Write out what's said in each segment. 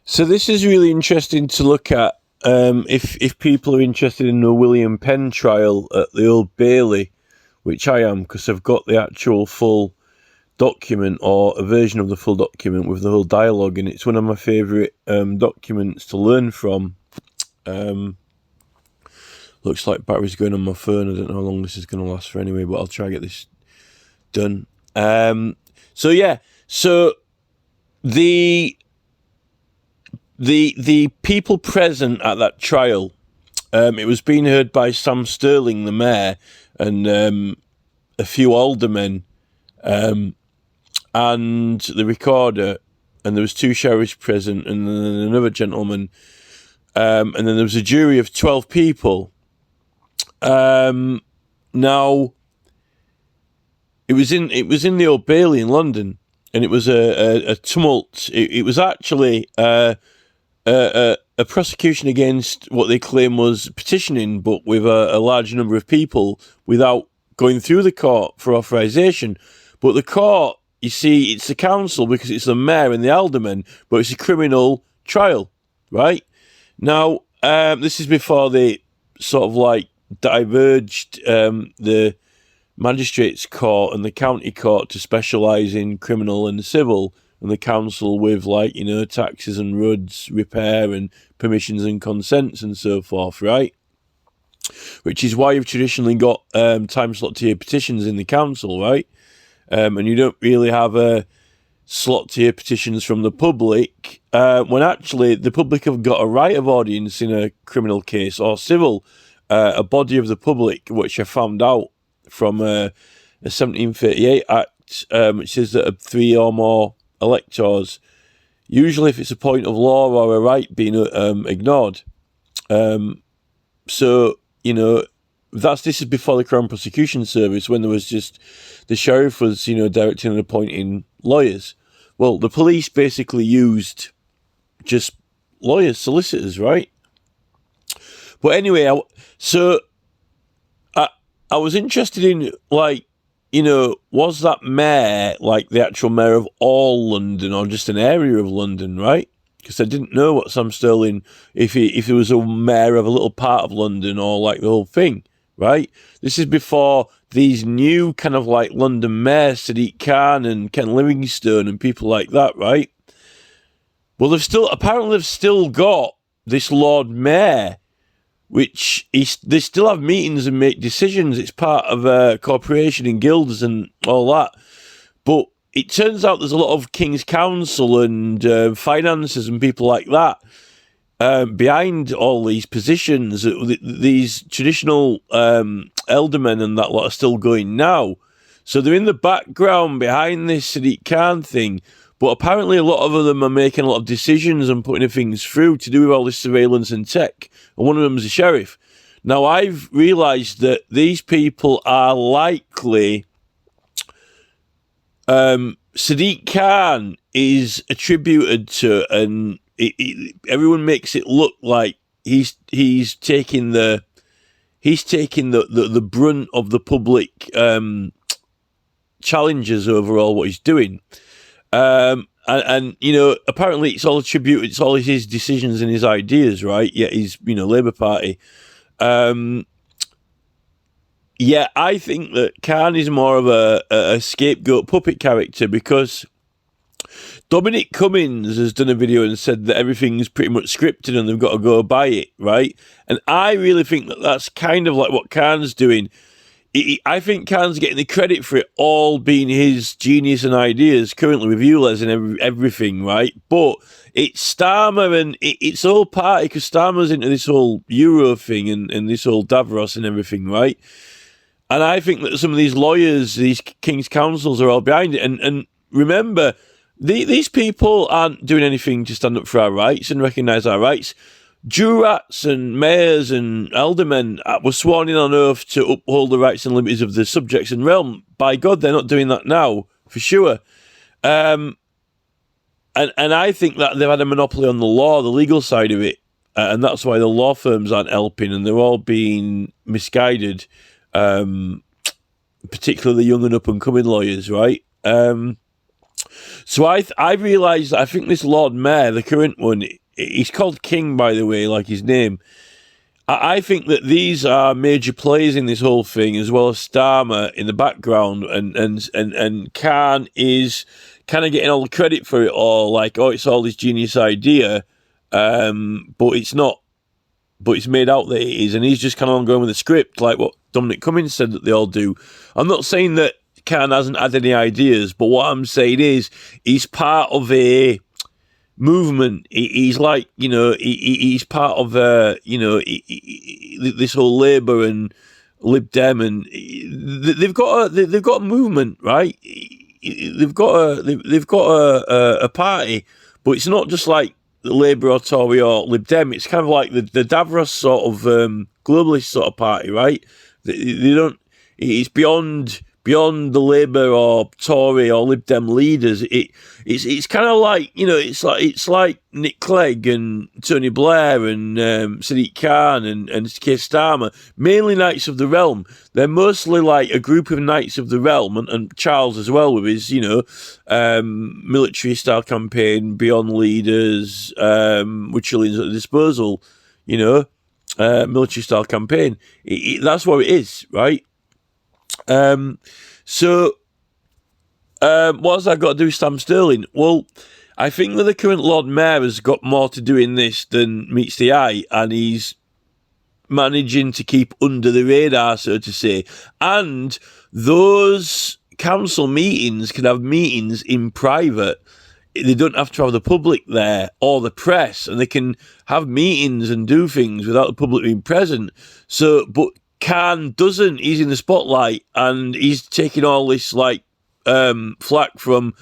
So this is really interesting to look at. If people are interested in the William Penn trial at the Old Bailey, which I am, because I've got the actual full document or a version of the full document with the whole dialogue, and it's one of my favourite documents to learn from. Looks like battery's going on my phone. I don't know how long this is going to last for anyway, but I'll try and get this done. So the people present at that trial, it was being heard by Sam Sterling, the mayor, and a few aldermen, and the recorder, and there was two sheriffs present, and then another gentleman, and then there was a jury of 12 people. Now, it was in the Old Bailey in London, and it was a tumult. It was actually a prosecution against what they claim was petitioning, but with a large number of people without going through the court for authorisation. But the court, you see, it's the council because it's the mayor and the aldermen, but it's a criminal trial, right? Now, this is before they sort of like diverged the magistrates court and the county court to specialise in criminal and civil, and the council with, like, you know, taxes and roads repair and permissions and consents and so forth, right? Which is why you've traditionally got time slot tier petitions in the council, right? And you don't really have a slot tier petitions from the public, when actually the public have got a right of audience in a criminal case or civil. A body of the public, which I found out from a 1738 Act, which says that 3 or more electors, usually if it's a point of law or a right being ignored. So, you know, this is before the Crown Prosecution Service, when there was just, the sheriff was, you know, directing and appointing lawyers. Well, the police basically used just lawyers, solicitors, right? But anyway, I was interested in, like, you know, was that mayor like the actual mayor of all London or just an area of London, right? Because I didn't know what Sam Sterling, if he was a mayor of a little part of London or like the whole thing, right? This is before these new kind of like London mayors, Sadiq Khan and Ken Livingstone and people like that, right? Well, they've still got this Lord Mayor, which they still have meetings and make decisions. It's part of a corporation in guilds and all that. But it turns out there's a lot of King's Council and finances and people like that behind all these positions. These traditional eldermen and that lot are still going now. So they're in the background behind this Sadiq Khan thing. But apparently a lot of them are making a lot of decisions and putting things through to do with all this surveillance and tech. And one of them is a sheriff. Now, I've realised that these people are likely... Sadiq Khan is attributed to, and everyone makes it look like he's taking the brunt of the public challenges over all what he's doing. And you know, apparently it's all attributed, it's all his decisions and his ideas, right? Yeah, he's, you know, Labour Party. Yeah, I think that Khan is more of a scapegoat puppet character, because Dominic Cummings has done a video and said that everything's pretty much scripted and they've got to go by it, right? And I really think that that's kind of like what Khan's doing. I think Khan's getting the credit for it all being his genius and ideas currently with ULEZ and everything, right? But it's Starmer and it's all party, because Starmer's into this whole Euro thing and this whole Davros and everything, right? And I think that some of these lawyers, these King's Councils are all behind it. And remember, these people aren't doing anything to stand up for our rights and recognise our rights. Jurats and mayors and aldermen were sworn in on oath to uphold the rights and liberties of the subjects and realm. By God, they're not doing that now, for sure. And I think that they've had a monopoly on the law, the legal side of it. And that's why the law firms aren't helping, and they're all being misguided, particularly the young and up-and-coming lawyers, right? So I realised that I think this Lord Mayor, the current one, he's called King, by the way, like his name. I think that these are major players in this whole thing, as well as Starmer in the background, and Khan is kind of getting all the credit for it all. Like, oh, it's all this genius idea, but it's not. But it's made out that it is, and he's just kind of on going with the script, like what Dominic Cummings said that they all do. I'm not saying that Khan hasn't had any ideas, but what I'm saying is he's part of a movement. He's like, he's part of this whole Labour and Lib Dem, and they've got a movement, right? They've got a party, but it's not just like the Labour or Tory or Lib Dem. It's kind of like the Davros sort of globalist sort of party, right? They don't. It's beyond the Labour or Tory or Lib Dem leaders. It's kind of like, it's like Nick Clegg and Tony Blair and Sadiq Khan and Keir Starmer, mainly Knights of the Realm. They're mostly like a group of Knights of the Realm, and Charles as well with his, military style campaign, Beyond Leaders, with trillions at the disposal, military style campaign. That's what it is, right? What has that got to do with Sam Sterling? Well, I think that the current Lord Mayor has got more to do in this than meets the eye, and he's managing to keep under the radar, so to say. And those council meetings can have meetings in private. They don't have to have the public there or the press, and they can have meetings and do things without the public being present. So, but Khan doesn't. He's in the spotlight, and he's taking all this flack from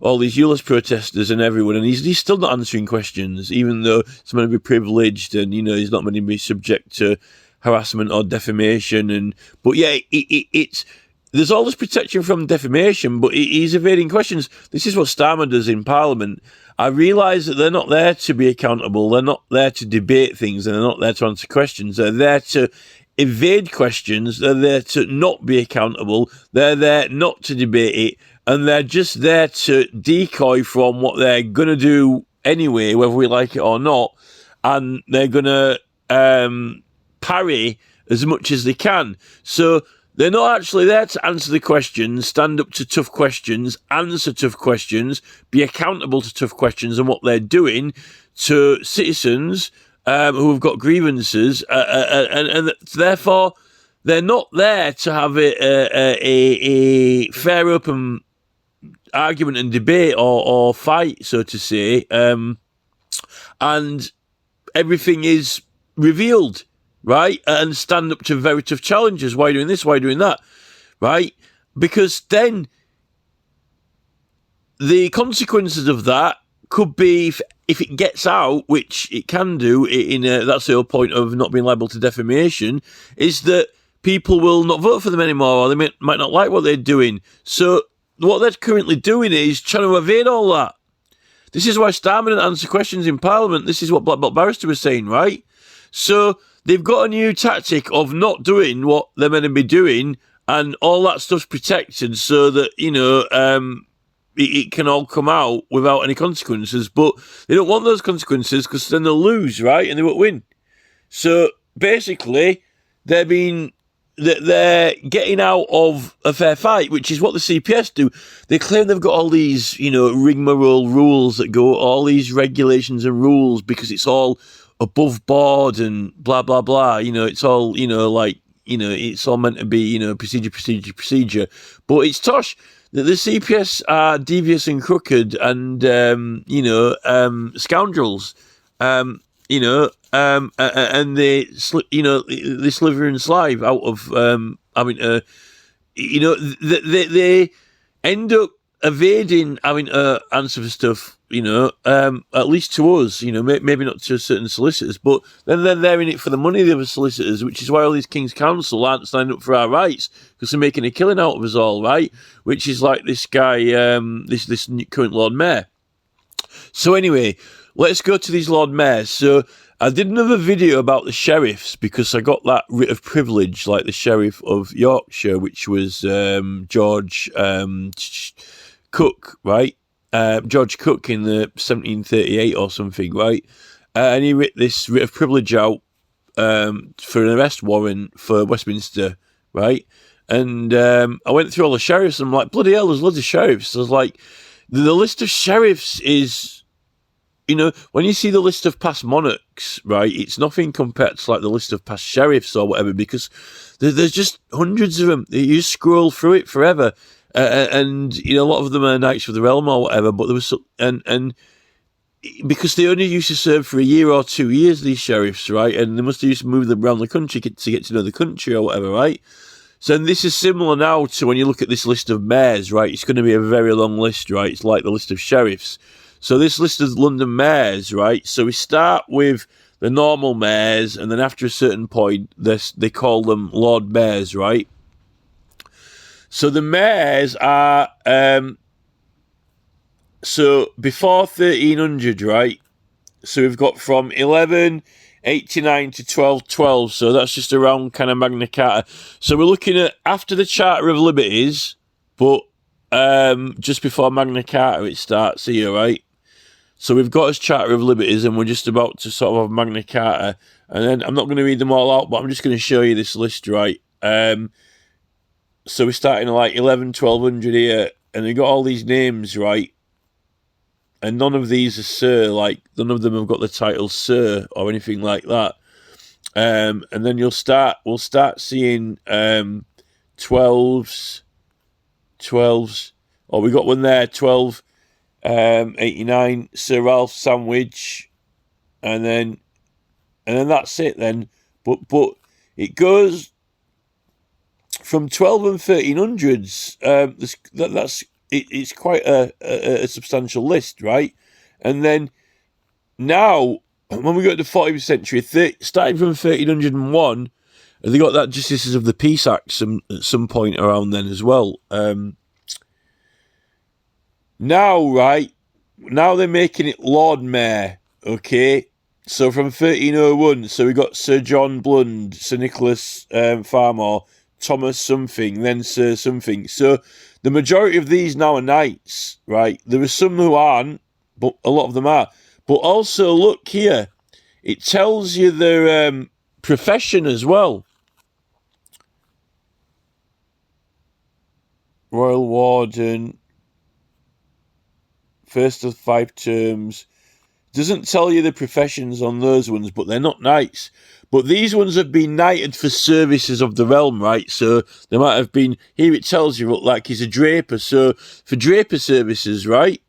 all these ULEZ protesters and everyone, and he's still not answering questions, even though he's meant to be privileged, and he's not meant to be subject to harassment or defamation. But yeah, it's there's all this protection from defamation, but he's evading questions. This is what Starmer does in Parliament. I realise that they're not there to be accountable. They're not there to debate things, and they're not there to answer questions. They're there to evade questions. They're there to not be accountable. They're there not to debate it, and they're just there to decoy from what they're going to do anyway, whether we like it or not, and they're going to parry as much as they can. So they're not actually there to answer the questions, stand up to tough questions, answer tough questions, be accountable to tough questions and what they're doing to citizens who have got grievances, and therefore they're not there to have a fair, open argument and debate or fight, so to say, and everything is revealed, right? And stand up to very tough challenges. Why are you doing this? Why are you doing that? Right? Because then the consequences of that could be, if it gets out, which it can do, that's the whole point of not being liable to defamation, is that people will not vote for them anymore, or they might not like what they're doing. So what they're currently doing is trying to evade all that. This is why Starmer didn't answer questions in Parliament. This is what Black Belt Barrister was saying, right? So they've got a new tactic of not doing what they're meant to be doing, and all that stuff's protected so that, it can all come out without any consequences. But they don't want those consequences because then they'll lose, right? And they won't win. So basically, they're getting out of a fair fight, which is what the CPS do. They claim they've got all these, rigmarole rules that go, all these regulations and rules because it's all above board and blah, blah, blah. It's all, it's all meant to be, procedure. But it's tosh. The CPS are devious and crooked and, scoundrels, and they sliver and slive out of they end up evading having to answer for stuff, at least to us, maybe not to certain solicitors, but then they're in it for the money of the other solicitors, which is why all these King's Council aren't standing up for our rights, because they're making a killing out of us all, right? Which is like this guy, this current Lord Mayor. So anyway, let's go to these Lord Mayors. So I did another video about the sheriffs because I got that writ of privilege, like the Sheriff of Yorkshire, which was George Cook, right? George Cook in the 1738 or something, right? And he writ this writ of privilege out for an arrest warrant for Westminster, right? And I went through all the sheriffs and I'm like, bloody hell, there's loads of sheriffs. I was like, the list of sheriffs is, when you see the list of past monarchs, right, it's nothing compared to like the list of past sheriffs or whatever, because there's just hundreds of them. You just scroll through it forever. And a lot of them are Knights of the Realm or whatever, but there was and because they only used to serve for a year or 2 years, these sheriffs, right? And they must have used to move them around the country to get to know the country or whatever, right? So this is similar now to when you look at this list of mayors, right? It's going to be a very long list, right? It's like the list of sheriffs. So this list of London mayors, right? So we start with the normal mayors, and then after a certain point, they call them Lord Mayors, right? So the mayors are... So before 1300, right? So we've got from 1189 to 1212. So that's just around kind of Magna Carta. So we're looking at after the Charter of Liberties, but just before Magna Carta it starts here, right? So we've got us Charter of Liberties, and we're just about to sort of have Magna Carta. And then I'm not going to read them all out, but I'm just going to show you this list, right? So we're starting at like 1200 here, and we've got all these names, right? And none of these are Sir, like none of them have got the title Sir or anything like that. And then we'll start seeing 12s. Oh, we got one there, 1289, Sir Ralph Sandwich, and then that's it then. But it goes from 12 and 1300s. It's quite a substantial list, right? And then now, when we go to the 14th century, starting from 1301, they got that Justices of the Peace Act at some point around then as well. Now, right, now they're making it Lord Mayor, okay? So from 1301, so we got Sir John Blund, Sir Nicholas Farmore, Thomas something, then Sir something. So the majority of these now are knights, right? There are some who aren't, but a lot of them are. But also, look here, it tells you their profession as well. Royal Warden, first of 5 terms. Doesn't tell you the professions on those ones, but they're not knights. But these ones have been knighted for services of the realm, right? So they might have been, here it tells you, look, like he's a draper. So for draper services, right?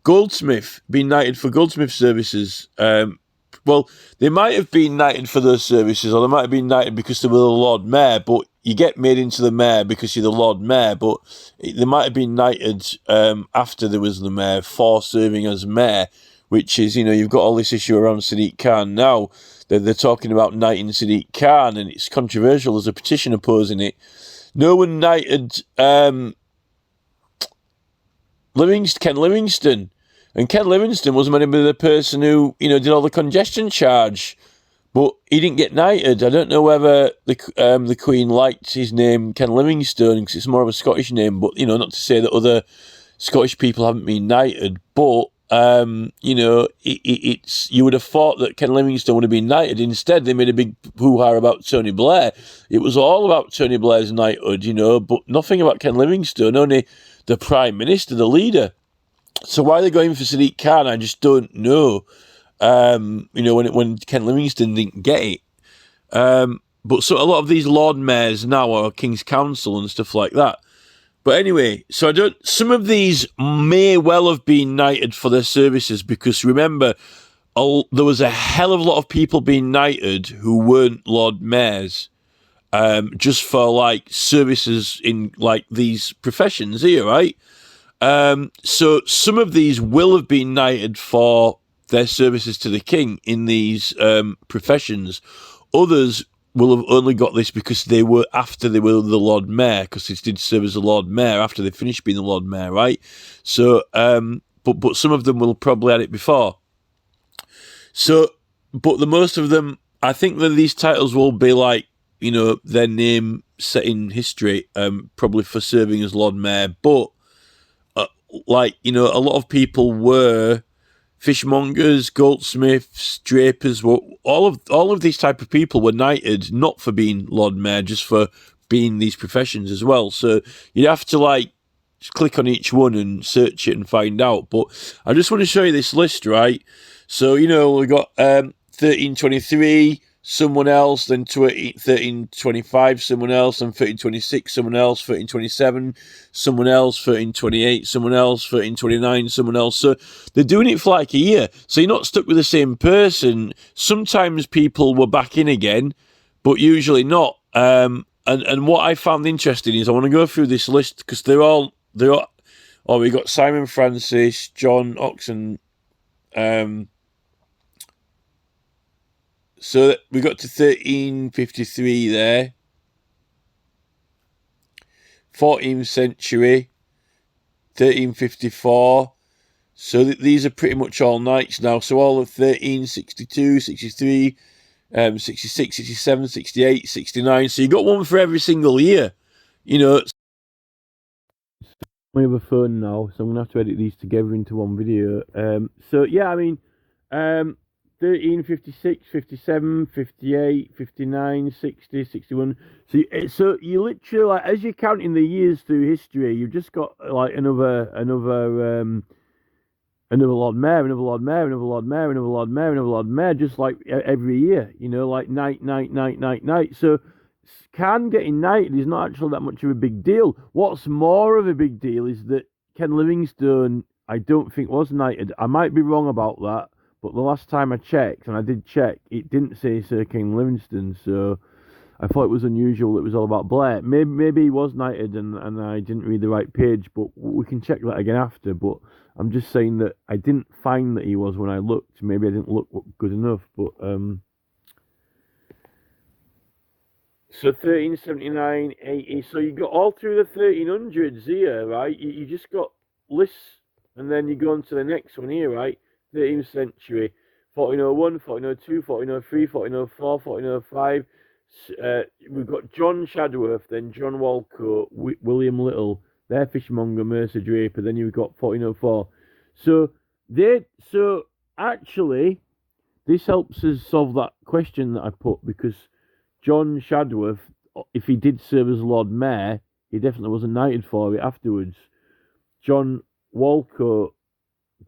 Goldsmith, been knighted for goldsmith services. Well, they might have been knighted for those services, or they might have been knighted because they were the Lord Mayor, but you get made into the Mayor because you're the Lord Mayor, but they might have been knighted after there was the Mayor for serving as Mayor, which is, you've got all this issue around Sadiq Khan now. They're talking about knighting Sadiq Khan, and it's controversial. There's a petition opposing it. No one knighted Ken Livingstone. And Ken Livingstone was meant to be the person who, did all the congestion charge. But he didn't get knighted. I don't know whether the Queen liked his name, Ken Livingstone, because it's more of a Scottish name. But, not to say that other Scottish people haven't been knighted. But, it's you would have thought that Ken Livingstone would have been knighted. Instead, they made a big hoo-ha about Tony Blair. It was all about Tony Blair's knighthood, but nothing about Ken Livingstone, only the Prime Minister, the leader. So why they're going for Sadiq Khan, I just don't know. When Ken Livingstone didn't get it. But so a lot of these Lord Mayors now are King's Council and stuff like that. But anyway, some of these may well have been knighted for their services, because remember, there was a hell of a lot of people being knighted who weren't Lord Mayors, just for like services in like these professions here, right? So some of these will have been knighted for their services to the king in these professions. Others will have only got this because they were the Lord Mayor, because they did serve as the Lord Mayor after they finished being the Lord Mayor, right? So, but some of them will probably had it before. So, but the most of them, I think that these titles will be like, their name set in history, probably for serving as Lord Mayor. But like, you know, a lot of people were fishmongers, goldsmiths, drapers. Were all of these type of people were knighted not for being Lord Mayor, just for being these professions as well. So you'd have to like just click on each one and search it and find out. But I just want to show you this list, right? So, you know, we got 1323, someone else, then 1325, someone else, then 1326, someone else, 1327, someone else, 1328, someone else, 1329, someone else. So they're doing it for like a year. So you're not stuck with the same person. Sometimes people were back in again, but usually not. And what I found interesting is I want to go through this list because they're all. Oh, we got Simon Francis, John Oxon. So we got to 1353 there. 14th century, 1354. So these are pretty much all knights now. So all of 1362, 63, 66, 67, 68, 69. So you got one for every single year. You know, I have a phone now, so I'm going to have to edit these together into one video. So yeah, I mean, 1356, 57, 58, 59, 60, 61. So you literally, like, as you're counting the years through history, you've just got like another Lord Mayor, another Lord Mayor, another Lord Mayor, another Lord Mayor, another Lord Mayor, just like every year, you know, like night. So Khan getting knighted is not actually that much of a big deal. What's more of a big deal is that Ken Livingstone, I don't think was knighted. I might be wrong about that, but the last time I checked, and I did check, it didn't say Sir Ken Livingstone, so I thought it was unusual. It was all about Blair. Maybe he was knighted and I didn't read the right page, but we can check that again after. But I'm just saying that I didn't find that he was when I looked. Maybe I didn't look good enough, but so 1379, 80. So you got all through the 1300s here, right? You just got lists, and then you go on to the next one here, right? 13th century, 1401, 1402, 1403, 1404, 1405. We've got John Shadworth, then John Walcott, William Little, their fishmonger, Mercer Draper. Then you've got 1404. So actually, this helps us solve that question that I put, because John Shadworth, if he did serve as Lord Mayor, he definitely wasn't knighted for it afterwards. John Walcott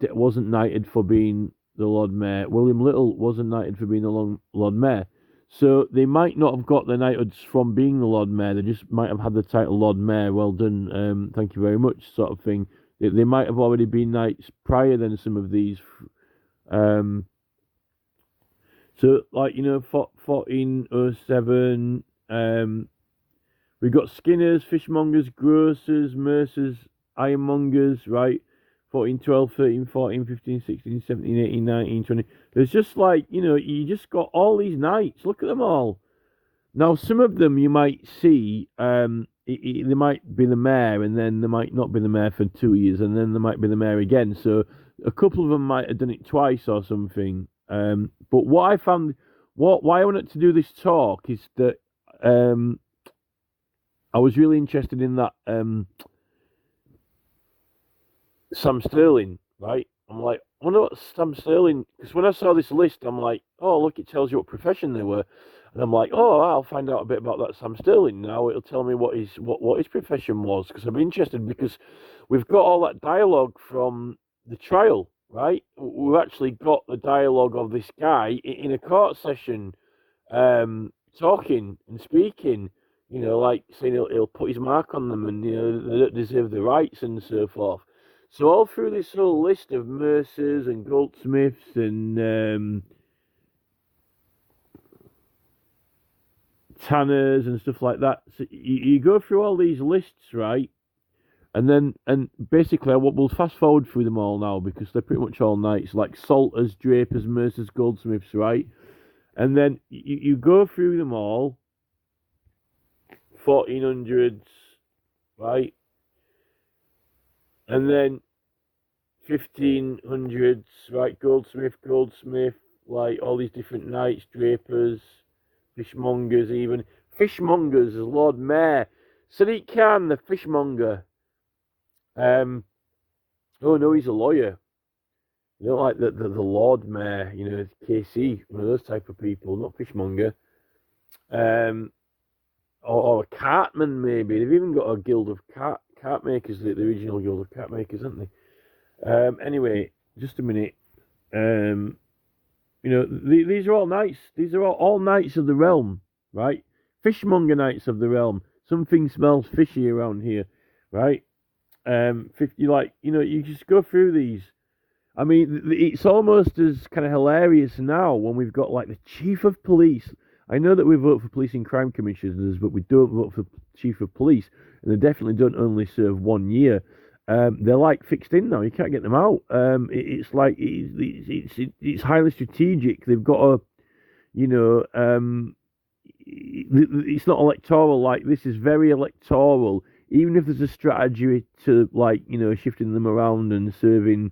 wasn't knighted for being the Lord Mayor. William Little wasn't knighted for being the Lord Mayor. So they might not have got the knighthoods from being the Lord Mayor. They just might have had the title Lord Mayor. Well done, thank you very much, sort of thing. They might have already been knights prior than some of these. So, like, you know, 1407, we've got skinners, fishmongers, grocers, mercers, ironmongers, right? 1412, 13, 14, 15, 16, 17, 18, 19, 20. There's just like, you know, you just got all these knights. Look at them all. Now, some of them you might see, they might be the mayor, and then they might not be the mayor for 2 years, and then they might be the mayor again. So a couple of them might have done it twice or something. But what I found, why I wanted to do this talk is that I was really interested in that Sam Sterling, right? I'm like, I wonder what Sam Sterling, because when I saw this list, I'm like, oh, look, it tells you what profession they were. And I'm like, oh, I'll find out a bit about that Sam Sterling now. It'll tell me what his profession was, because I'm interested, because we've got all that dialogue from the trial, right? We've actually got the dialogue of this guy in a court session, talking and speaking, you know, like saying he'll put his mark on them, and, you know, they don't deserve the rights and so forth. So all through this whole list of mercers and goldsmiths and tanners and stuff like that, so you go through all these lists, right? And basically we'll fast forward through them all now, because they're pretty much all knights, like salters, drapers, mercers, goldsmiths, right? And then you go through them all, 1400s, right? And then 1500s, right? Goldsmith, like all these different knights, drapers, fishmongers, even fishmongers as Lord Mayor, Sadiq Khan, the fishmonger. Oh no, he's a lawyer. You know, like the Lord Mayor, you know, KC, one of those type of people, not fishmonger. Um, or a cartman maybe. They've even got a guild of cart makers, the original guild of cart makers, haven't they? Anyway, just a minute. Um, you know, these are all knights. These are all knights of the realm, right? Fishmonger knights of the realm. Something smells fishy around here, right? 50, like, you know, you just go through these. I mean, it's almost as kind of hilarious now when we've got like the chief of police. I know that we vote for police and crime commissioners, but we don't vote for chief of police, and they definitely don't only serve 1 year. They're like fixed in now. You can't get them out. It's like it's highly strategic. They've got a, you know, it's not electoral. Like, this is very electoral. Even if there's a strategy to, like, you know, shifting them around and serving.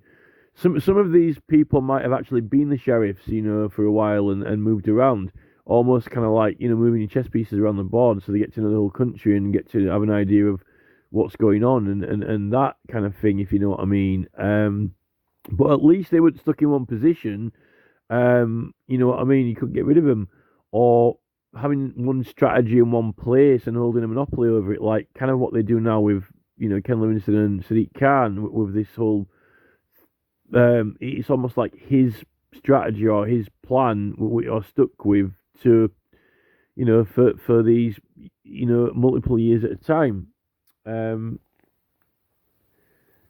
Some of these people might have actually been the sheriffs, you know, for a while and moved around, almost kind of like, you know, moving your chess pieces around the board, so they get to know the whole country and get to have an idea of what's going on and that kind of thing, if you know what I mean. But at least they weren't stuck in one position. You know what I mean? You couldn't get rid of them, or having one strategy in one place and holding a monopoly over it, like kind of what they do now with, you know, Ken Livingstone and Sadiq Khan with this whole. It's almost like his strategy or his plan we are stuck with to, you know, for these, you know, multiple years at a time. Um,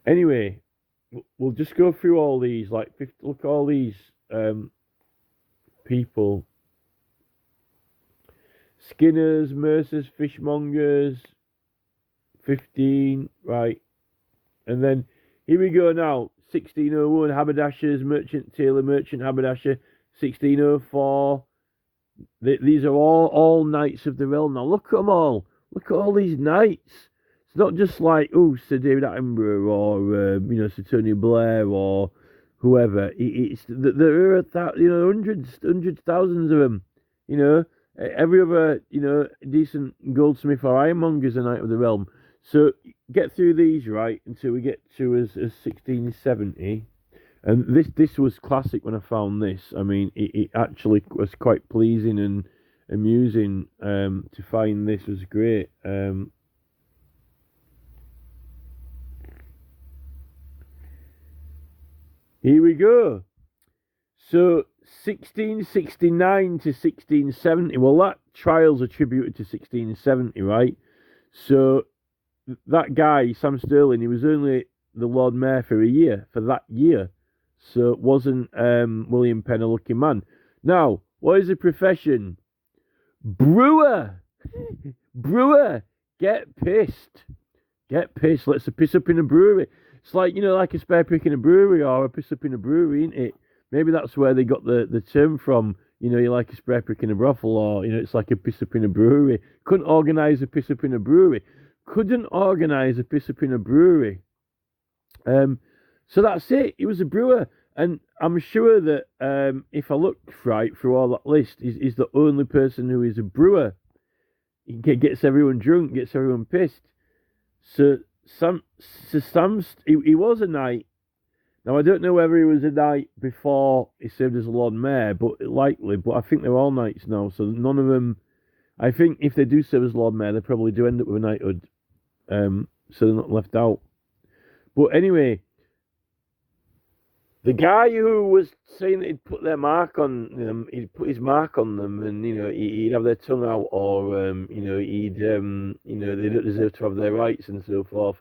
anyway, we'll just go through all these, like, look at all these people: Skinners, Mercers, Fishmongers, 15, right? And then here we go now. 1601, haberdashers, merchant tailor, merchant haberdasher. 1604. These are all knights of the realm. Now look at them all. Look at all these knights. It's not just like, oh, Sir David Attenborough or you know, Sir Tony Blair or whoever. There are you know, hundreds, thousands of them. You know, every other, you know, decent goldsmith or ironmonger is a knight of the realm. So get through these, right, until we get to as 1670. And this was classic when I found this. I mean, it actually was quite pleasing and amusing to find. This was great. Here we go. So 1669 to 1670. Well, that trial's attributed to 1670, right? So that guy, Sam Sterling, he was only the Lord Mayor for a year, for that year. So it wasn't William Penn a lucky man. Now, what is the profession? Brewer. Brewer. Get pissed. Get pissed. Let's piss up in a brewery. It's like, you know, like a spare pick in a brewery or a piss up in a brewery, isn't it? Maybe that's where they got the term from. You know, you like a spare pick in a brothel, or, you know, it's like a piss up in a brewery. Couldn't organise a piss up in a brewery. Couldn't organise a piss up in a brewery. So that's it. He was a brewer. And I'm sure that if I look right through all that list, he's the only person who is a brewer. He gets everyone drunk, gets everyone pissed. So he was a knight. Now I don't know whether he was a knight before he served as a Lord Mayor, but likely. But I think they're all knights now, so none of them. I think if they do serve as Lord Mayor, they probably do end up with a knighthood, so they're not left out. But anyway, the guy who was saying that he'd put their mark on them, he'd put his mark on them, and, you know, he'd have their tongue out, or you know, he'd you know, they don't deserve to have their rights and so forth.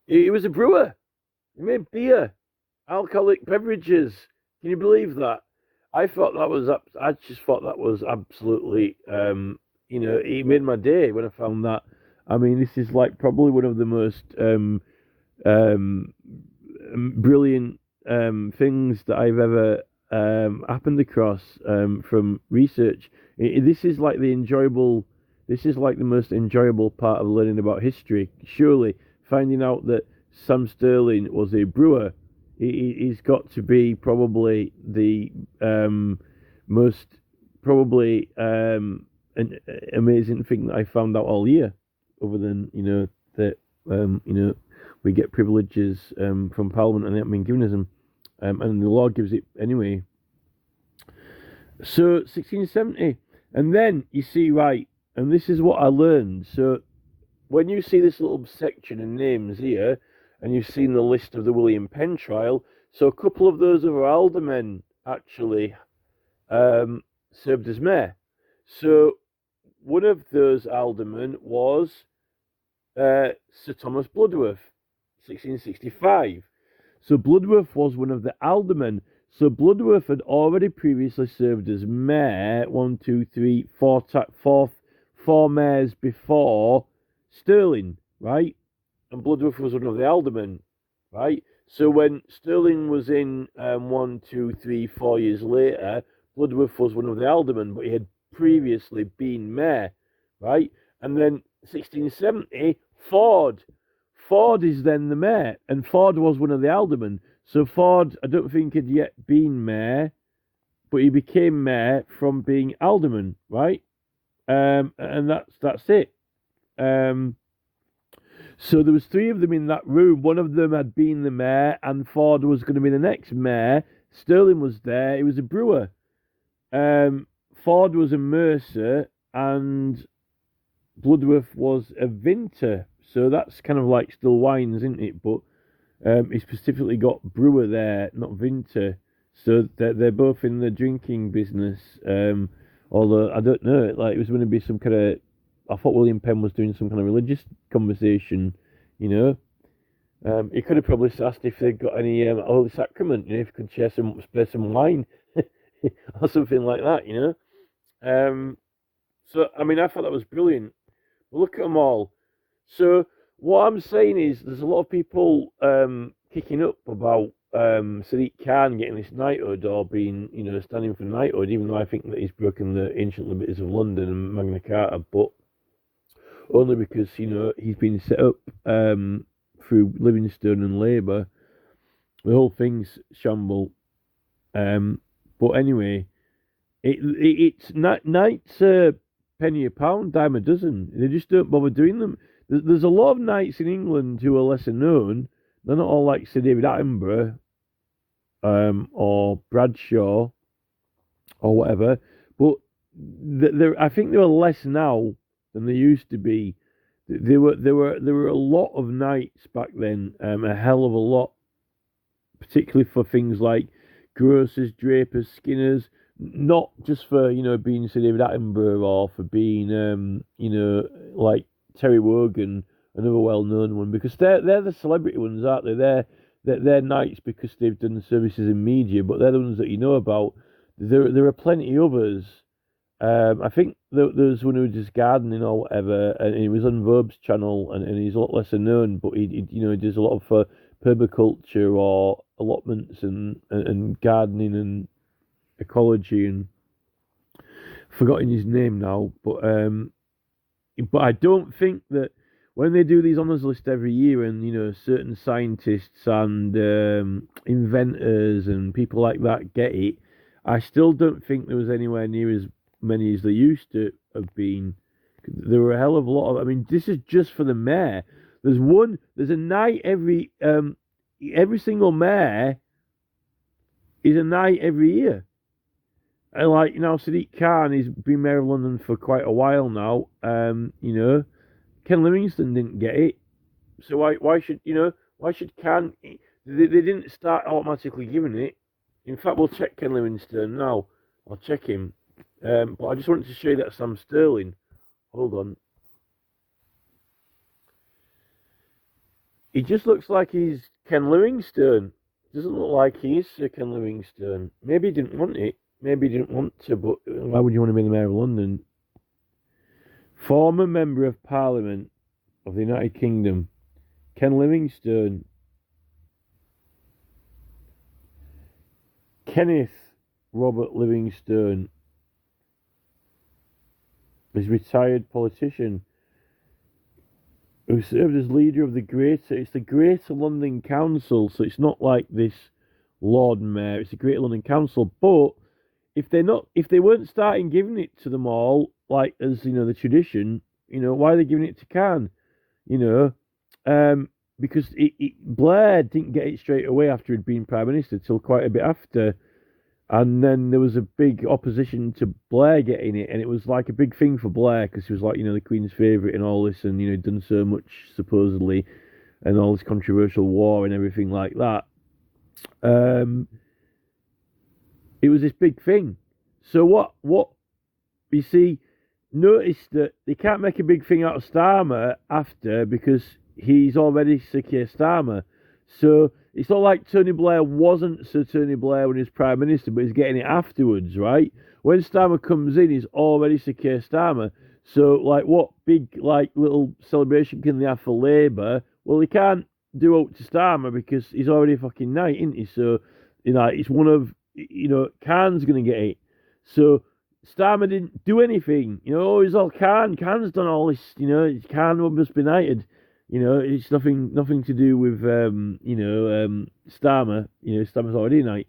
He was a brewer. He made beer, alcoholic beverages. Can you believe that? I just thought that was absolutely, you know, he made my day when I found that. I mean, this is like probably one of the most brilliant things that I've ever happened across from research. This is like the most enjoyable part of learning about history. Surely, finding out that Sam Sterling was a brewer, he's got to be probably the most probably an amazing thing that I found out all year, other than, you know, that you know, we get privileges from Parliament, and they haven't been given us them, and the law gives it anyway. So 1670, and then you see, right, and this is what I learned. So when you see this little section of names here, and you've seen the list of the William Penn trial, so a couple of those other aldermen actually served as mayor. So one of those aldermen was Sir Thomas Bloodworth, 1665. So Bloodworth was one of the aldermen. So Bloodworth had already previously served as mayor, four mayors before Stirling, right? And Bloodworth was one of the aldermen, right? So when Stirling was in 4 years later, Bloodworth was one of the aldermen, but he had previously been mayor, right? And then 1670, Ford is then the mayor, and Ford was one of the aldermen. So Ford, I don't think had yet been mayor, but he became mayor from being alderman, right? And that's it. So there was three of them in that room. One of them had been the mayor, and Ford was going to be the next mayor. Stirling was there. He was a brewer. Ford was a mercer, and Bloodworth was a vintner. So that's kind of like still wines, isn't it? But he specifically got brewer there, not vintner. So they're both in the drinking business. Although I don't know, like it was going to be some kind of. I thought William Penn was doing some kind of religious conversation, you know. He could have probably asked if they'd got any Holy Sacrament, you know, if he could spare some wine or something like that, you know. So, I mean, I thought that was brilliant. But look at them all. So, what I'm saying is there's a lot of people kicking up about Sadiq Khan getting this knighthood or being, you know, standing for knighthood, even though I think that he's broken the ancient liberties of London and Magna Carta, but only because, you know, he's been set up through Livingstone and Labour. The whole thing's shamble. But anyway, it's knights penny a pound, dime a dozen. They just don't bother doing them. There's a lot of knights in England who are lesser known. They're not all like Sir David Attenborough or Bradshaw or whatever. But I think there are less now than there used to be. There were a lot of knights back then, a hell of a lot, particularly for things like grocers, drapers, skinners, not just for, you know, being Sir David Attenborough or for being, you know, like Terry Wogan, another well-known one, because they're the celebrity ones, aren't they? They're knights because they've done services in media, but they're the ones that you know about. There are plenty others. I think there was one who was just gardening or whatever, and he was on Verb's channel, and he's a lot lesser known, but he you know, he does a lot of permaculture or allotments and gardening and ecology, and forgotten his name now, but I don't think that when they do these honours list every year, and you know, certain scientists and inventors and people like that get it, I still don't think there was anywhere near as many as there used to have been. There were a hell of a lot of. I mean, this is just for the mayor. There's a knight every single mayor is a knight every year. And like, you know, Sadiq Khan, he's been mayor of London for quite a while now. You know, Ken Livingstone didn't get it, so why should Khan? They didn't start automatically giving it. In fact, we'll check Ken Livingstone now. I'll check him. But I just wanted to show you that Sam Stirling. Hold on. He just looks like he's Ken Livingstone. Doesn't look like he is Sir Ken Livingstone. Maybe he didn't want it. Maybe he didn't want to, but why would you want to be the Mayor of London? Former Member of Parliament of the United Kingdom, Ken Livingstone. Kenneth Robert Livingstone is a retired politician who served as leader of the Greater London Council, so it's not like this Lord Mayor, it's the Greater London Council. But if they weren't starting giving it to them all, like as you know, the tradition, you know, why are they giving it to Khan? You know, because Blair didn't get it straight away after he'd been Prime Minister till quite a bit after. And then there was a big opposition to Blair getting it, and it was like a big thing for Blair because he was like, the Queen's favourite and all this, and done so much supposedly, and all this controversial war and everything like that. It was this big thing. So what you see, notice that they can't make a big thing out of Starmer after because he's already Sir Keir Starmer. So it's not like Tony Blair wasn't Sir Tony Blair when he was Prime Minister, but he's getting it afterwards, right? When Starmer comes in, he's already Sir Keir Starmer. So, like, what big, like, little celebration can they have for Labour? Well, they can't do out to Starmer because he's already a fucking knight, isn't he? So, it's one of, Khan's going to get it. So, Starmer didn't do anything. He's all Khan. Khan's done all this, Khan must be knighted. It's nothing to do with Starmer. Starmer's already a knight.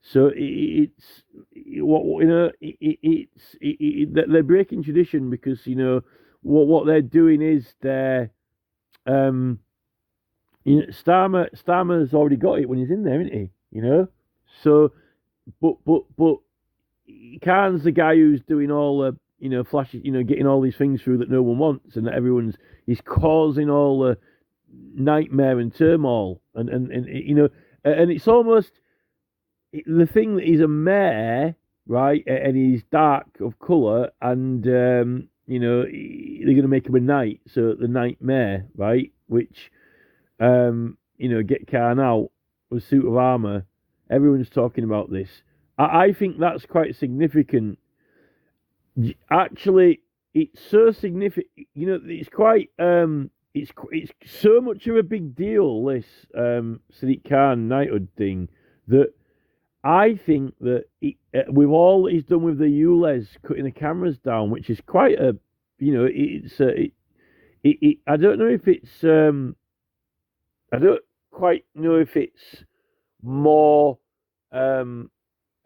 So they're breaking tradition because what they're doing is Starmer's already got it when he's in there, isn't he? So but Khan's the guy who's doing all the flashes, getting all these things through that no one wants, and that he's causing all the nightmare and turmoil, and it's almost the thing that he's a mayor, right, and he's dark of colour, and they're going to make him a knight, so the nightmare, right, which get Khan out with a suit of armour. Everyone's talking about this. I think that's quite significant. Actually, it's so significant. It's quite. It's so much of a big deal. This Sadiq Khan knighthood thing that I think that with all that he's done with the ULEZ cutting the cameras down, which is quite a. It's. I don't know if it's. I don't quite know if it's more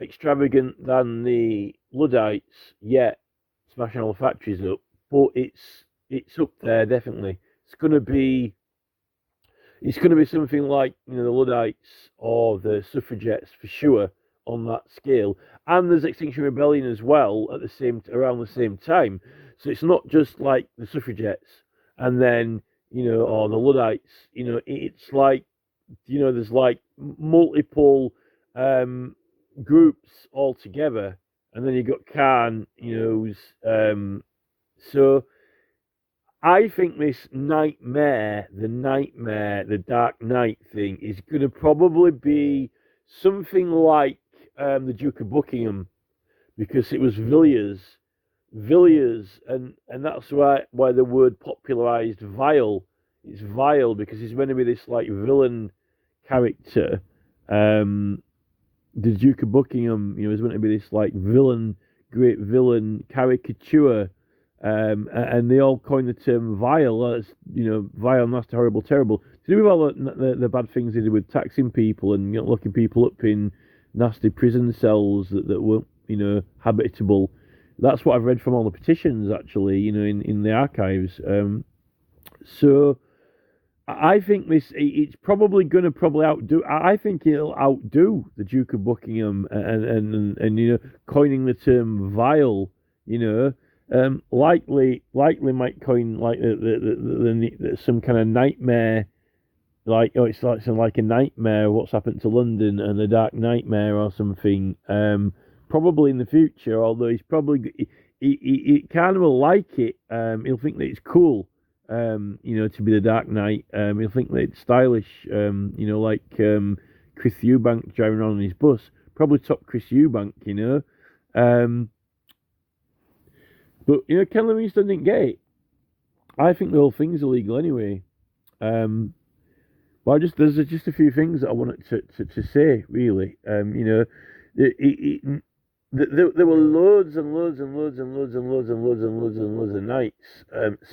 extravagant than the Luddites yet, smashing all the factories up, but it's up there definitely. It's gonna be something like the Luddites or the suffragettes for sure on that scale. And there's Extinction Rebellion as well at around the same time. So it's not just like the suffragettes and then or the Luddites. It's like there's like multiple groups all together, and then you got Khan, who's so I think this nightmare, the Dark Knight thing is going to probably be something like the Duke of Buckingham, because it was Villiers, and that's why the word popularized vile. It's vile because he's meant to be this like villain character. The Duke of Buckingham, is meant to be this like great villain caricature, and they all coined the term vile. That's vile, nasty, horrible, terrible, to do with all the bad things they did with taxing people and locking people up in nasty prison cells that weren't habitable. That's what I've read from all the petitions actually, in the archives. So I think it's probably going to outdo. I think it'll outdo the Duke of Buckingham and coining the term vile. Likely might coin like the some kind of nightmare, like it's like some like a nightmare. What's happened to London and the Dark Nightmare or something. Probably in the future, although he's probably he kind of will like it. He'll think that it's cool. To be the Dark Knight. He'll think that it's stylish, like Chris Eubank driving around on his bus. Probably top Chris Eubank, But, Ken Livingstone didn't get it. I think the whole thing's illegal anyway. But there's just a few things that I wanted to say, really. There were loads and loads and loads and loads and loads and loads and loads and loads of nights.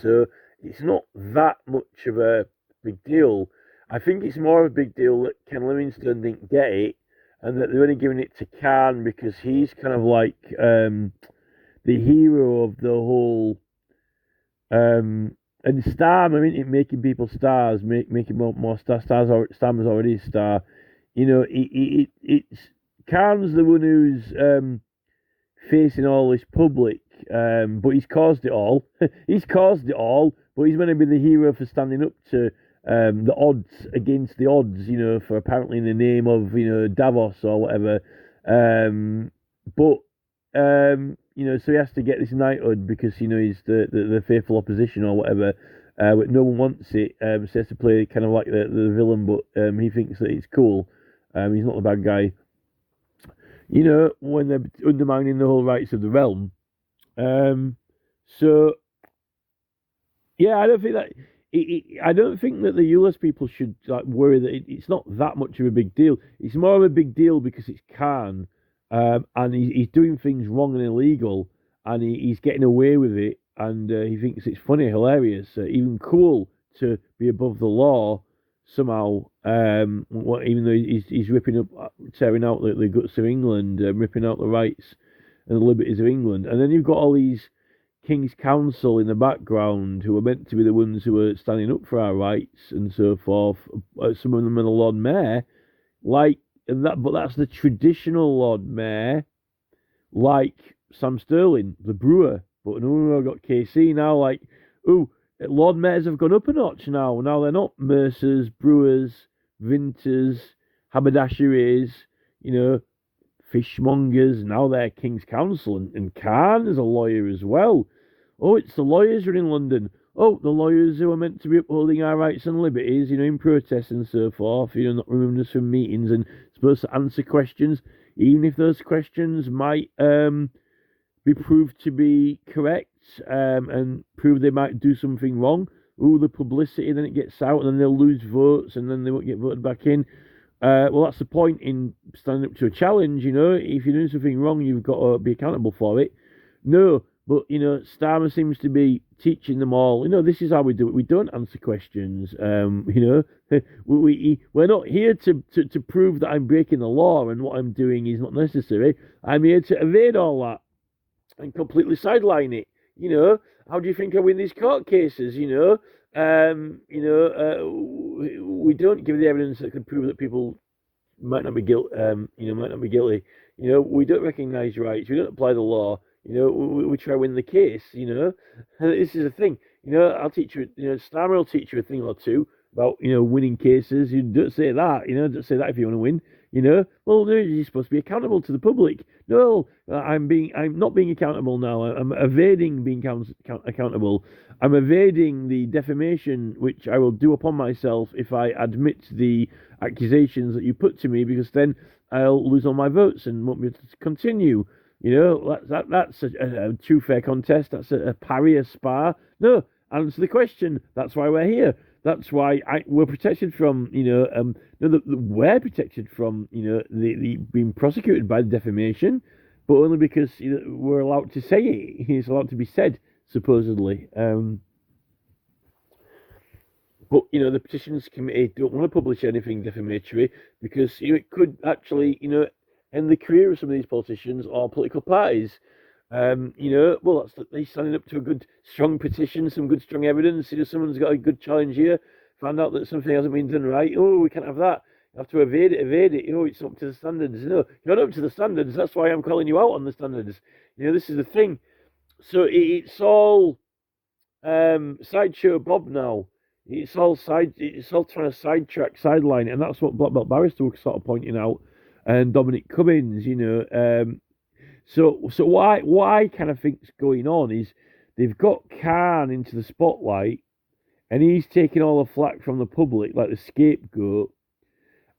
So it's not that much of a big deal. I think it's more of a big deal that Ken Livingstone didn't get it, and that they're only giving it to Khan because he's kind of like the hero of the whole And Starmer, isn't it, making people stars, making more stars. Starmer's already a star. You know, it's Khan's the one who's facing all this public, but he's caused it all. He's caused it all, but he's meant to be the hero for standing up to the odds against the odds, you know, for apparently in the name of, you know, Davos or whatever. But you know, so he has to get this knighthood because, you know, he's the faithful opposition or whatever. But no one wants it. So he has to play kind of like the villain, but he thinks that it's cool. He's not the bad guy. You know, when they're undermining the whole rights of the realm. So yeah, I don't think that. I don't think that the US people should like worry that it's not that much of a big deal. It's more of a big deal because it's Khan, and he's doing things wrong and illegal, and he's getting away with it, and he thinks it's funny, hilarious, even cool to be above the law somehow. Even though he's ripping up, tearing out the guts of England, ripping out the rights and the liberties of England, and then you've got all these King's Council in the background who are meant to be the ones who are standing up for our rights and so forth. Some of them are the Lord Mayor, like and that, but that's the traditional Lord Mayor, like Sam Sterling, the brewer. But no, I've got KC now. Like, ooh, Lord Mayors have gone up a notch now. Now they're not mercers, brewers, vintners, haberdasheries, you know, fishmongers. Now they're King's Council, and Khan is a lawyer as well. Oh, it's the lawyers who are in London. Oh, the lawyers who are meant to be upholding our rights and liberties, you know, in protest and so forth, you know, not removing us from meetings and supposed to answer questions, even if those questions might be proved to be correct, and prove they might do something wrong. Ooh, the publicity, then it gets out, and then they'll lose votes, and then they won't get voted back in. Well, that's the point in standing up to a challenge, you know. If you're doing something wrong, you've got to be accountable for it. No, but, you know, Starmer seems to be teaching them all, you know, this is how we do it. We don't answer questions. You know, we're not here to prove that I'm breaking the law and what I'm doing is not necessary. I'm here to evade all that and completely sideline it. You know, how do you think I win these court cases? You know, we don't give the evidence that can prove that people might not be guilty. Might not be guilty. You know, we don't recognise rights. We don't apply the law. You know, we try to win the case. You know, and this is the thing. You know, I'll teach you. You know, Starmer will teach you a thing or two about, you know, winning cases. You don't say that. You know, don't say that if you want to win. You know, well, no, you're supposed to be accountable to the public. No, I'm not being accountable now. I'm evading being accountable. I'm evading the defamation which I will do upon myself if I admit the accusations that you put to me, because then I'll lose all my votes and won't be able to continue. You know, that's a true fair contest. That's a parry, a spar. No, answer the question. That's why we're here. That's why we're protected from, you know, we're protected from, you know, the being prosecuted by defamation, but only because, you know, we're allowed to say it. It's allowed to be said, supposedly. But, you know, the petitions committee don't want to publish anything defamatory because, you know, it could actually, you know, end the career of some of these politicians or political parties. You know, well, they're standing up to a good, strong petition, some good, strong evidence. You know, someone's got a good challenge here, found out that something hasn't been done right. Oh, we can't have that. You have to evade it. You know, it's up to the standards. No, you're not up to the standards. That's why I'm calling you out on the standards. You know, this is the thing. So it's all sideshow Bob now. It's all trying to sideline, and that's what Black Belt Barrister was sort of pointing out, and Dominic Cummings, you know. So what I kind of think's going on is they've got Khan into the spotlight, and he's taking all the flack from the public like the scapegoat,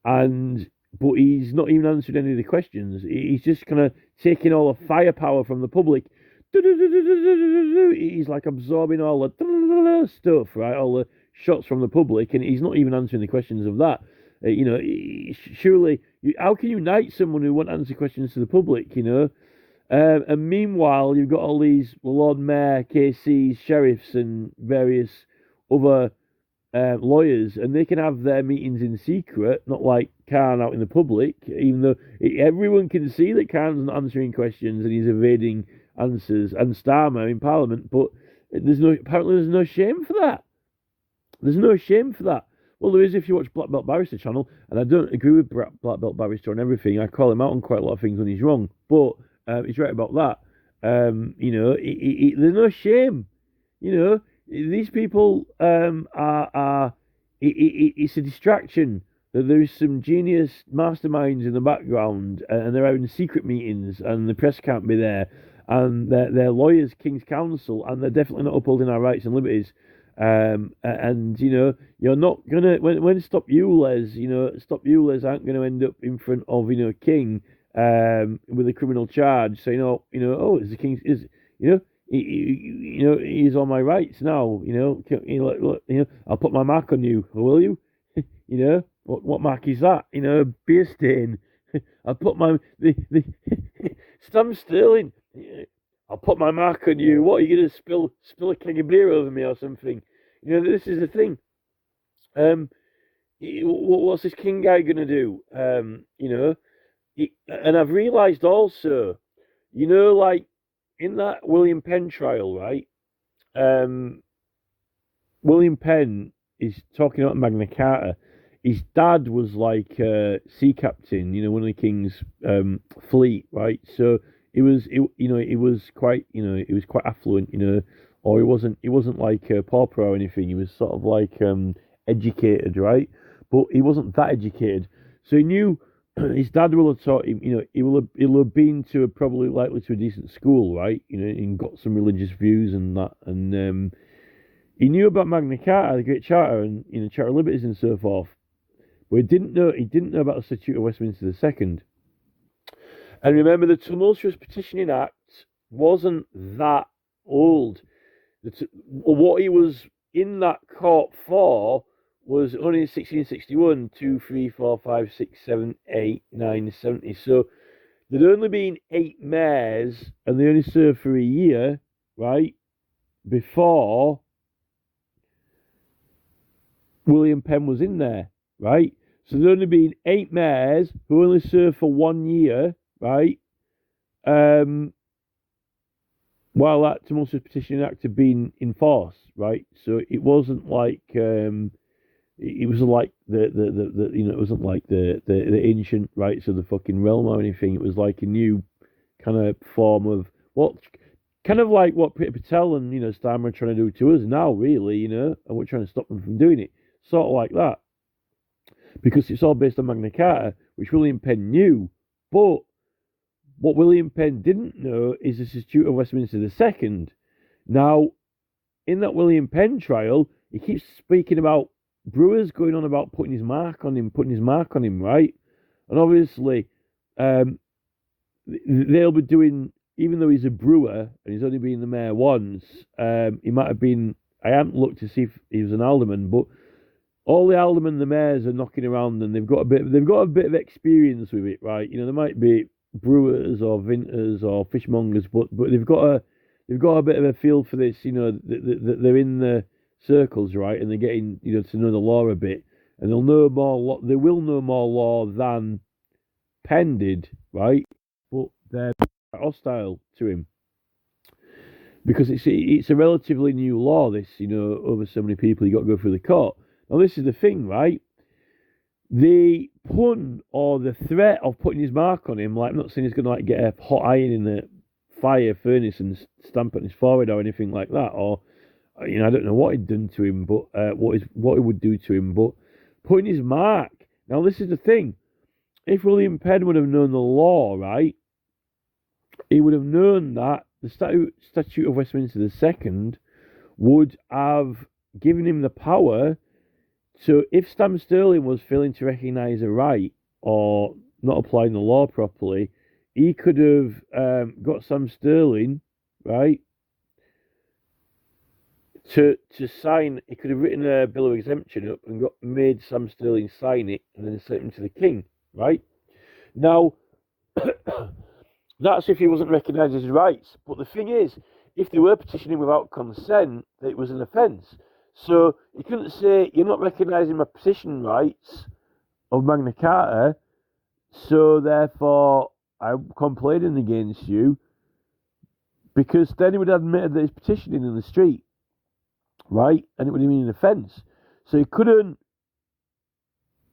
but he's not even answered any of the questions. He's just kind of taking all the firepower from the public. He's like absorbing all the stuff, right? All the shots from the public, and he's not even answering the questions of that. You know, surely, how can you knight someone who won't answer questions to the public, you know? And meanwhile, you've got all these Lord Mayor, KCs, sheriffs, and various other lawyers, and they can have their meetings in secret, not like Khan out in the public, even though everyone can see that Khan's not answering questions and he's evading answers, and Starmer in Parliament, but Apparently there's no shame for that. There's no shame for that. Well, there is if you watch Black Belt Barrister channel, and I don't agree with Black Belt Barrister on everything. I call him out on quite a lot of things when he's wrong, but he's right about that. There's no shame. These people it's a distraction. That there is some genius masterminds in the background, and they're having secret meetings, and the press can't be there, and they're lawyers, King's Counsel, and they're definitely not upholding our rights and liberties. You're not gonna when Stop ULEZ, Stop ULEZ aren't gonna end up in front of King with a criminal charge, saying, is the King he's on my rights now. I'll put my mark on you. Will you? What mark is that? Beer stain. I'll put the Stam Sterling. I'll put my mark on you. What are you gonna spill a keg of beer over me or something? This is the thing. What's this King guy gonna do? And I've realised also, like in that William Penn trial, right? William Penn is talking about Magna Carta. His dad was like a sea captain, one of the King's fleet, right? So he was quite affluent, or he wasn't like a pauper or anything. He was sort of like educated, right? But he wasn't that educated, so he knew his dad will have taught him. He'll have been to probably likely to a decent school, right? And got some religious views and that, and he knew about Magna Carta, the Great Charter, and Charter of Liberties and so forth. But he didn't know about the Statute of Westminster II. And remember, the Tumultuous Petitioning Act wasn't that old. What he was in that court for was only 1661, 2, 3, 4, 5, 6, 7, 8, 9, 70. So there'd only been 8 mayors, and they only served for a year, right, before William Penn was in there, right? So there'd only been 8 mayors who only served for 1 year, right? While that Tumultuous Petitioning Act had been in force, right? So it wasn't like it was like it wasn't like the ancient rights of the fucking realm or anything. It was like a new kind of form of kind of like what Peter Patel and Starmer are trying to do to us now, really, and we're trying to stop them from doing it, sort of like that, because it's all based on Magna Carta, which William Penn knew, but what William Penn didn't know is the Statute of Westminster II. Now, in that William Penn trial, he keeps speaking about Brewer's going on about putting his mark on him, right? And obviously, they'll be doing, even though he's a brewer and he's only been the mayor once, he might have been, I haven't looked to see if he was an alderman, but all the aldermen, the mayors are knocking around, and they've got a bit of experience with it, right? There might be brewers or vintners or fishmongers, but they've got a bit of a feel for this. They're in the circles, right, and they're getting to know the law a bit, and they'll know more. They will know more law than Penn did, right? But they're hostile to him because it's a relatively new law. This, over so many people, you got to go through the court. Now, this is the thing, right? The pun or the threat of putting his mark on him, like, I'm not saying he's going to like get a hot iron in the fire furnace and stamp on his forehead or anything like that, or I don't know what he'd done to him, but what he would do to him, but putting his mark. Now, this is the thing: if William Penn would have known the law, right, he would have known that the Statute of Westminster II would have given him the power. So if Stam Sterling was failing to recognise a right or not applying the law properly, he could have got Stam Sterling, right, to sign. He could have written a bill of exemption up and made Stam Sterling sign it and then sent him to the king, right? Now, that's if he wasn't recognising his rights. But the thing is, if they were petitioning without consent, it was an offence. So you couldn't say, you're not recognising my petition rights of Magna Carta, so therefore I'm complaining against you. because then he would have admitted that he's petitioning in the street, right? And it would have been an offence. So he couldn't.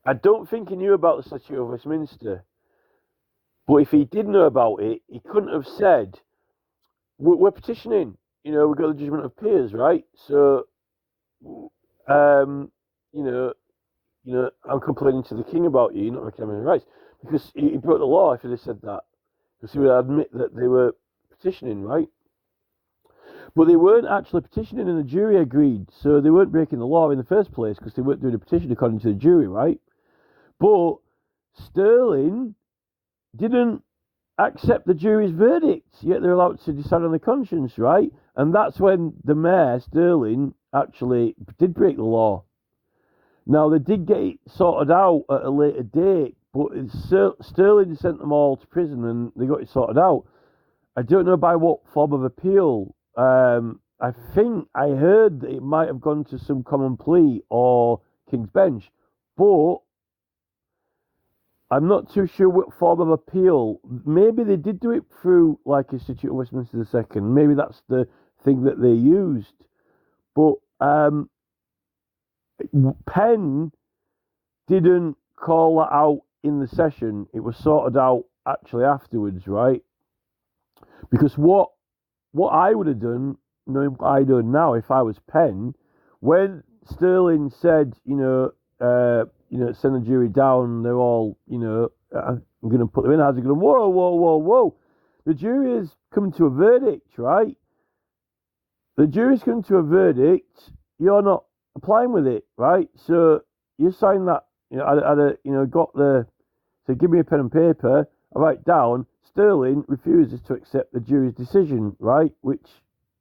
I don't think he knew about the Statute of Westminster. But if he did know about it, he couldn't have said, we're petitioning. We've got the judgment of peers, right? So, I'm complaining to the king about you, not reclaiming rights. Because he broke the law if he'd have said that. Because he would admit that they were petitioning, right? But they weren't actually petitioning and the jury agreed. So they weren't breaking the law in the first place because they weren't doing a petition according to the jury, right? But Stirling didn't accept the jury's verdict, yet they're allowed to decide on their conscience, right? And that's when the mayor, Stirling, actually did break the law. Now, they did get it sorted out at a later date, but Stirling sent them all to prison and they got it sorted out. I don't know by what form of appeal. I think I heard that it might have gone to some common plea or King's Bench, but I'm not too sure what form of appeal. Maybe they did do it through like Institute of Westminster II. Maybe that's the thing that they used. But Penn didn't call that out in the session. It was sorted out actually afterwards, right? Because what I would have done, knowing what I do now if I was Penn, when Stirling said, send the jury down, they're all, I'm going to put them in, how's it going? Whoa. The jury is coming to a verdict, right? The jury's coming to a verdict, you're not applying with it, right? So you sign that, so give me a pen and paper, I write down, Stirling refuses to accept the jury's decision, right? Which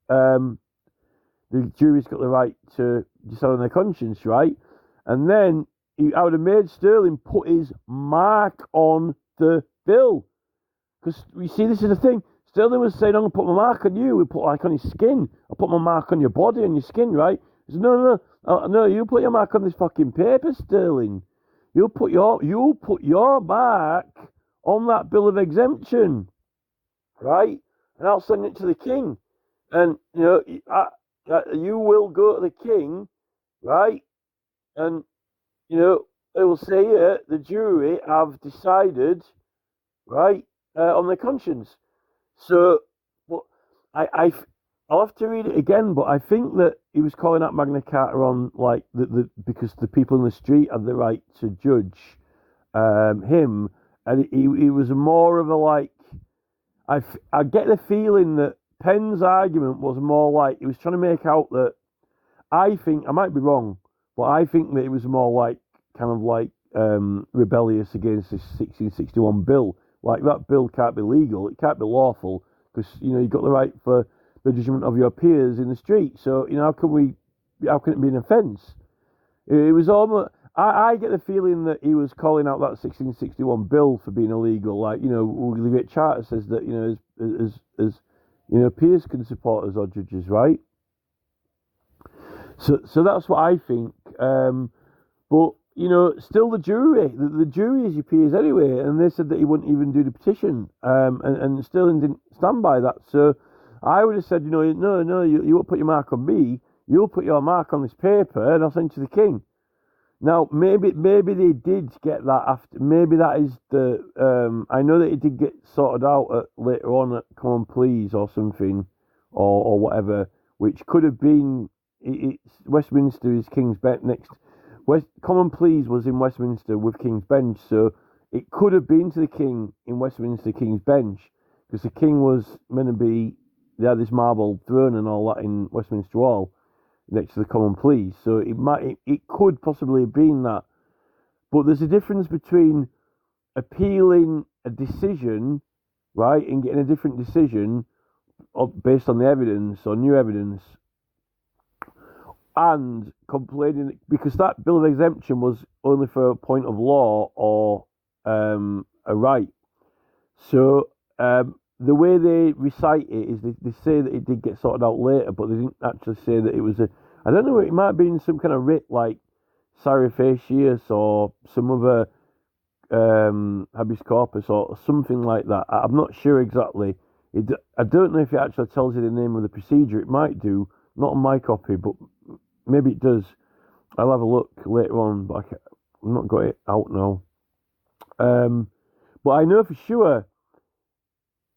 the jury's got the right to decide on their conscience, right? And then I would have made Stirling put his mark on the bill. Because you see, this is the thing. Stirling was saying, I'm going to put my mark on you. We put like on his skin. I'll put my mark on your body, on your skin, right? He said, no, you put your mark on this fucking paper, Stirling. You'll put your mark on that bill of exemption, right? And I'll send it to the king. And, you will go to the king, right? And, they will say, the jury have decided, right, on their conscience. So, but I'll have to read it again, but I think that he was calling out Magna Carta on, like, because the people in the street had the right to judge him, and he was more of a, like, I get the feeling that Penn's argument was more like, he was trying to make out that, I think, I might be wrong, but I think that it was more like, kind of like, rebellious against this 1661 bill. Like, that bill can't be legal, it can't be lawful, because, you've got the right for the judgment of your peers in the street. So, how can it be an offence? It was almost, I get the feeling that he was calling out that 1661 bill for being illegal. Like, the Great Charter says that, as peers can support us or judges, right? So that's what I think. But, still the jury is your peers anyway, and they said that he wouldn't even do the petition, and Stirling didn't stand by that. So I would have said, no, you won't put your mark on me, you'll put your mark on this paper, and I'll send it to the king. Now, maybe they did get that after, maybe that is I know that it did get sorted out later on at Common Pleas or something, or whatever, which could have been, Westminster is King's Bench next. Common Pleas was in Westminster with King's Bench, so it could have been to the king in Westminster King's Bench, because the king was meant to be, they had this marble throne and all that in Westminster Hall next to the Common Pleas, so it could possibly have been that. But there's a difference between appealing a decision, right, and getting a different decision based on the evidence or new evidence, and complaining, because that bill of exemption was only for a point of law or a right. So the way they recite it is they say that it did get sorted out later, but they didn't actually say that it was I don't know, it might have been some kind of writ like stare facius or some other habeas corpus or something like that. I'm not sure exactly. I don't know if it actually tells you the name of the procedure. It might do, not on my copy, but maybe it does. I'll have a look later on, but I've not got it out now. But I know for sure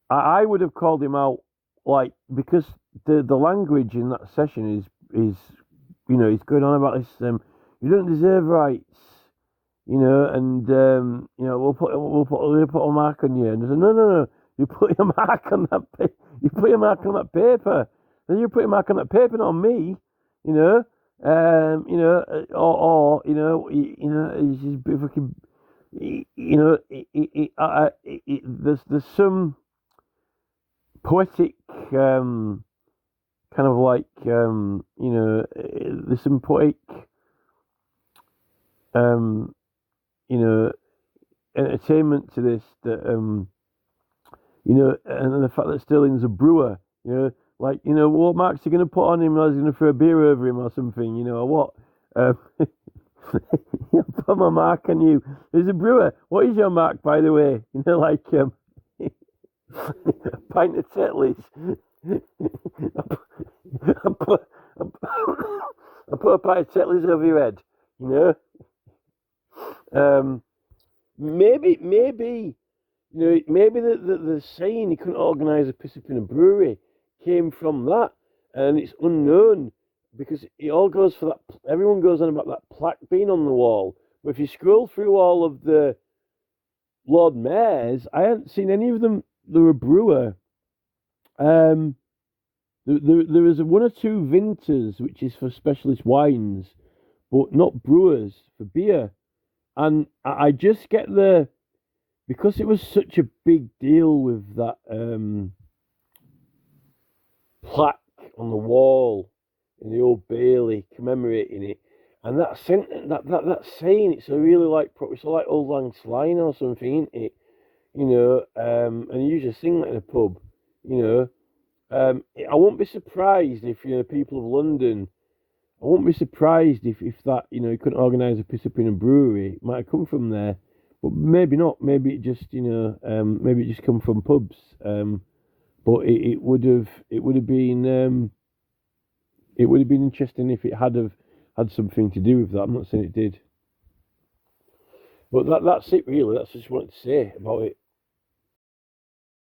I would have called him out, like, because the language in that session is he's going on about this. You don't deserve rights, and we'll put a mark on you. And I said, no, you put your mark on that. You put your mark on that paper. Then you put your mark on that paper, not on me. Or it's just fucking. There's some poetic kind of like there's some poetic entertainment to this that and the fact that Sterling's a brewer, what marks are going to put on him? Is he going to throw a beer over him or something, or what? Put my mark on you. There's a brewer. What is your mark, by the way? A pint of Tetley's. I put a pint of Tetley's over your head. Maybe the saying he couldn't organise a piss up in a brewery came from that, and it's unknown. Because it all goes for that. Everyone goes on about that plaque being on the wall. But if you scroll through all of the Lord Mayors, I haven't seen any of them. They were a brewer. There was one or two vintners, which is for specialist wines, but not brewers for beer. And I just get because it was such a big deal with that plaque on the wall in the Old Bailey commemorating it, and that saying, it's a really it's like Old Lang Syne or something, isn't it? And you usually sing that in a pub. I won't be surprised if people of London. I won't be surprised if that he couldn't organise a piss up in a brewery. It might have come from there, but maybe not. Maybe it just maybe it just come from pubs. But it would have been. It would have been interesting if it had something to do with that. I'm not saying it did. But that's it, really. That's what I just wanted to say about it.